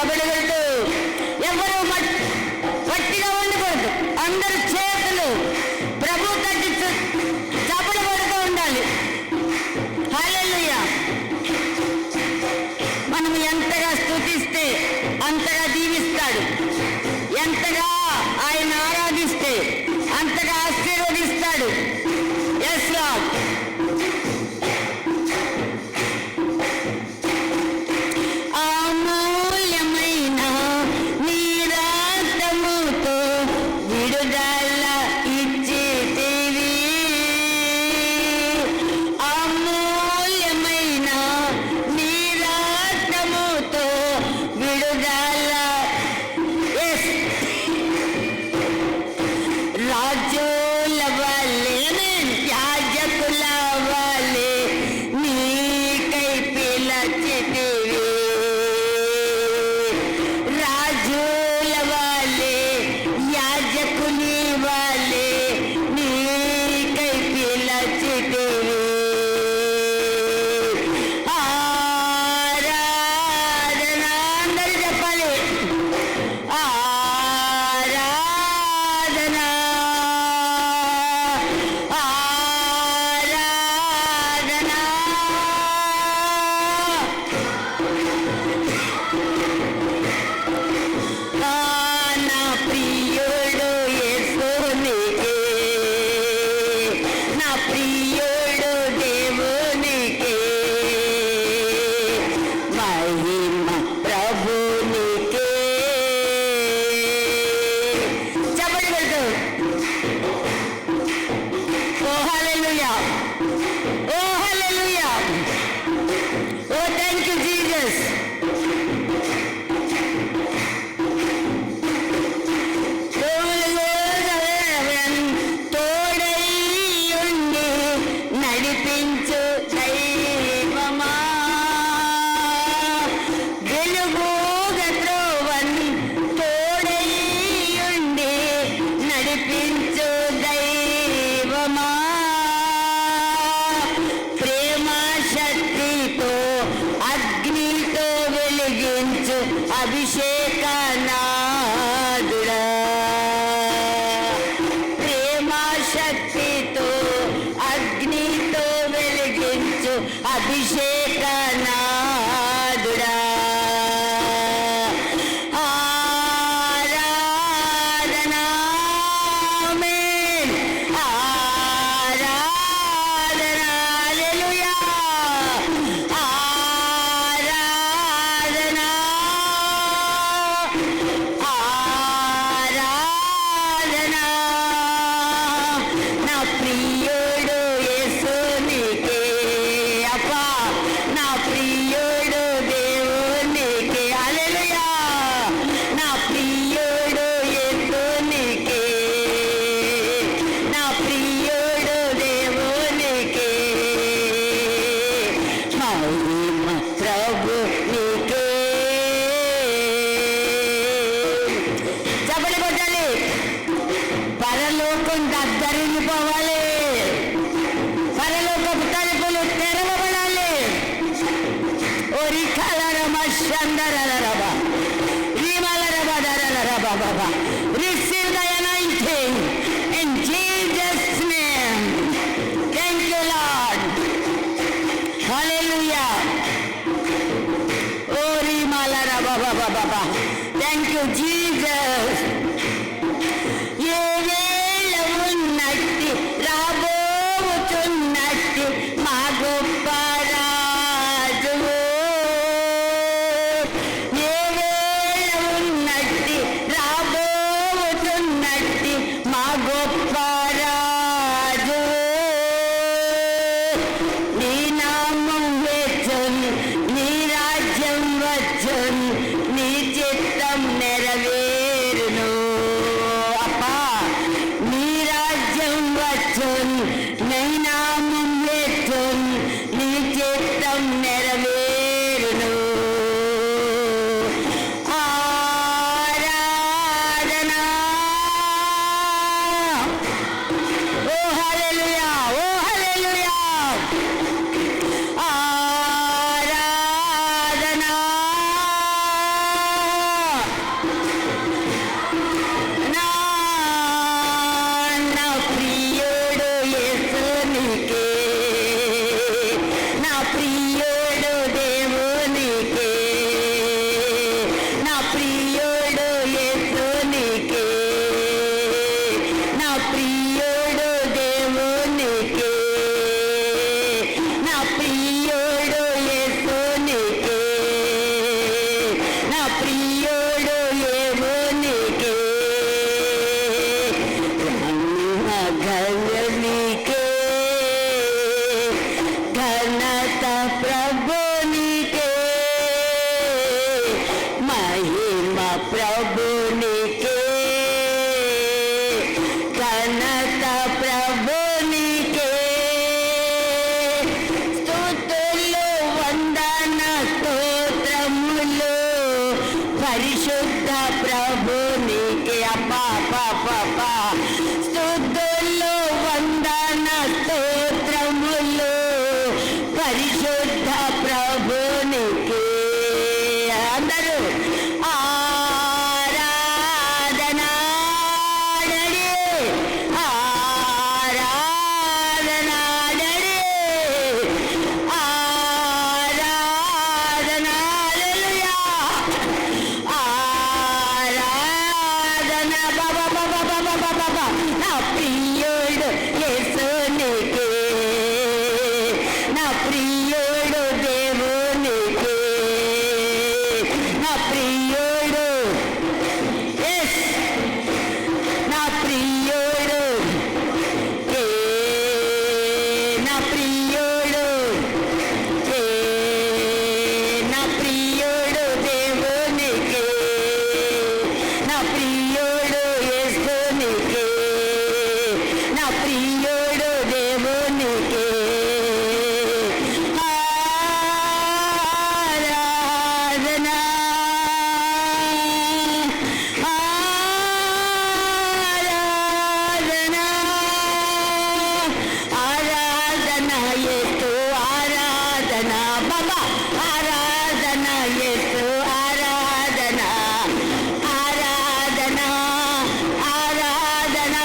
చబడి వెళ్తూ ఎవరు వట్టిగా ఉండకూడదు. అందరు చేతులు ప్రభు తట్టి చబడి పడుతూ ఉండాలి. హల్లెలూయా. మనం ఎంతగా స్తుతిస్తే అంతగా దీవిస్తాడు. ఎంతగా ఆయన ఆరాధిస్తే అంతగా ఆశీర్వదిస్తాడు. Yes Lord. అమూల్యమైన నీ రక్తముతో విడుదల ఇచ్చితివి. అమూల్యమైన నీ రక్తముతో విడుదల. రాజుల వలె యాజకుల వలె నీకై పిలచితివి. రాజుల వలె యాజకుని వలె నీకై పిలచితివి. ఆరాధన అందరూ చెప్పాలి. ఆరాధన ఆరాధన. నా ప్రియుడు యేసునికే, నా ప్రియుడు దేవునికే, మహిమ ప్రభునికే. చప్పటి కొడుతూ ఓ హల్లెలూయా, ఓ హల్లెలూయా, ఓ థ్యాంక్ యూ జీసస్. తోడైయుండి నడిపించు దైవమా, వెలుగుగా త్రోవన్ తోడైయుండి నడిపించు దైవమా, ప్రేమ శక్తితో అగ్నితో వెలిగించు అభిషేకనాదుడా, ప్రేమ శక్తితో అగ్నితో వెలిగించు అభిషేకనాదుడా. ఆరాధన ఆమేన్. ఆరాధన హల్లెలూయా. ఆరాధన ఆరాధన. నా ప్రియుడు యేసునికే, అప్పా నా ప్రియుడు దేవునికే. హల్లెలూయా. నా ప్రియుడు యేసునికే, నా ప్రియుడు దేవునికే, మహిమ ప్రభునికే. చప్పటి కొట్టాలి. పరలోకం దగ్గరిపోవాలి. పరలోకపు తలుపులు తెరవబడాలి. ఓరికలరమ శందరరబ రిమలరబదరరబ. Receive the anointing in Jesus' name. Thank you, Lord. Hallelujah. Oh, rimalarababa. Thank you, Jesus. ఏ వేళ ఉన్నట్టి రాబోతున్నట్టి మా గొప్ప రాజువు, ఏ వేళ ఉన్నట్టి రాబోతున్నట్టి మా గొప్ప రాజువు. నీ నామం వచ్చును, నీ రాజ్యం వచ్చును, నీ చిత్తం నెరవేరును. అప్పా నీ రాజ్యం మహిమ ప్రభునికే, ఘనత ప్రభునికే, స్తుతులు వందన స్తోత్రములు పరిశుద్ధ ప్రభునికే. అబ్బా అబ్బా, స్తుతులు వందన స్తోత్రములు పరిశుద్ధ ప్రభునికే. అందరూ ఆరాధనా డాడీ, ఆరాధనా డాడీ, ఆరాధనా హల్లెలూయా, ఆరాధనా బాబా బాబా బాబా బాబా. నా ప్రియుడు యేసునికే, నా ప్రియుడు దేవునికే, నా ప్రియుడు ఎస్, నా ప్రియుడు ఏ, నా ప్రియుడు ఏ, నా ప్రియుడు దేవునికే, నా ప్రియుడు యేసునికే, నా ప్రియుడు దేవునికే. ఆరాధనా ఆరాధనా ఆరాధనా యేసు ఆరాధనా బాబా, ఆరాధనా యేసు ఆరాధనా, ఆరాధనా ఆరాధనా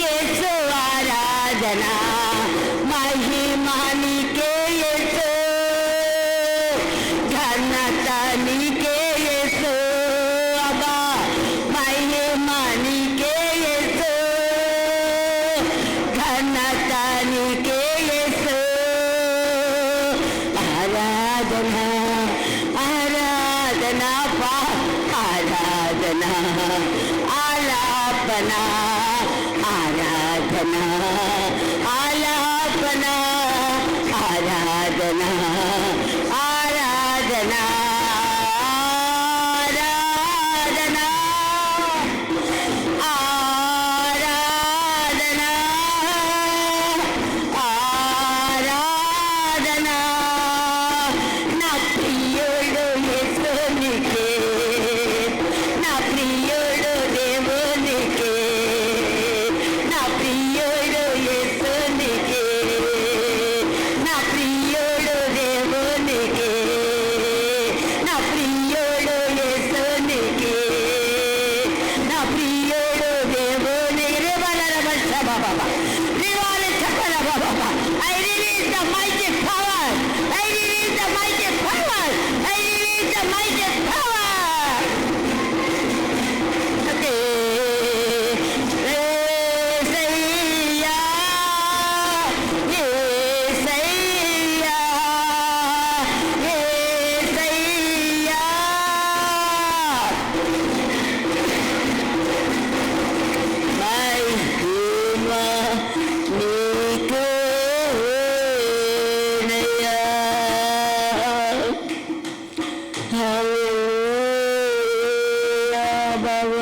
యేసు ఆరాధనా, మహిమానికే యేసు, ఘనత నీకే యేసు, అబ్బా మహిమానికే యేసు, ఘనత నీకే యేసు. ఆరాధనా ఆరాధనా పా, ఆరాధనా ఆలాపనా, ఆరాధనా ఆలాపనా, ఆరాధనా ఆరాధనా ఆరాధనా ఆరాధనా ఆరాధనా. నా ప్రియుడు యేసునికే, నా ప్రియుడు దేవునికే, నా ప్రియుడు యేసునికే, నా ప్రియుడు దేవునికే, నా ప్రియుడు యేసునికే, నా ప్రియుడు దేవునికి. రేవాల బాబా, రేవాల చెప్పల బాబా. I release the mighty power, I release the mighty power, I release the mighty power. యేసయ్యా, యేసయ్యా, యేసయ్యా. మహిమ నీకేనయ్యా, హల్లెలూయా బాబా.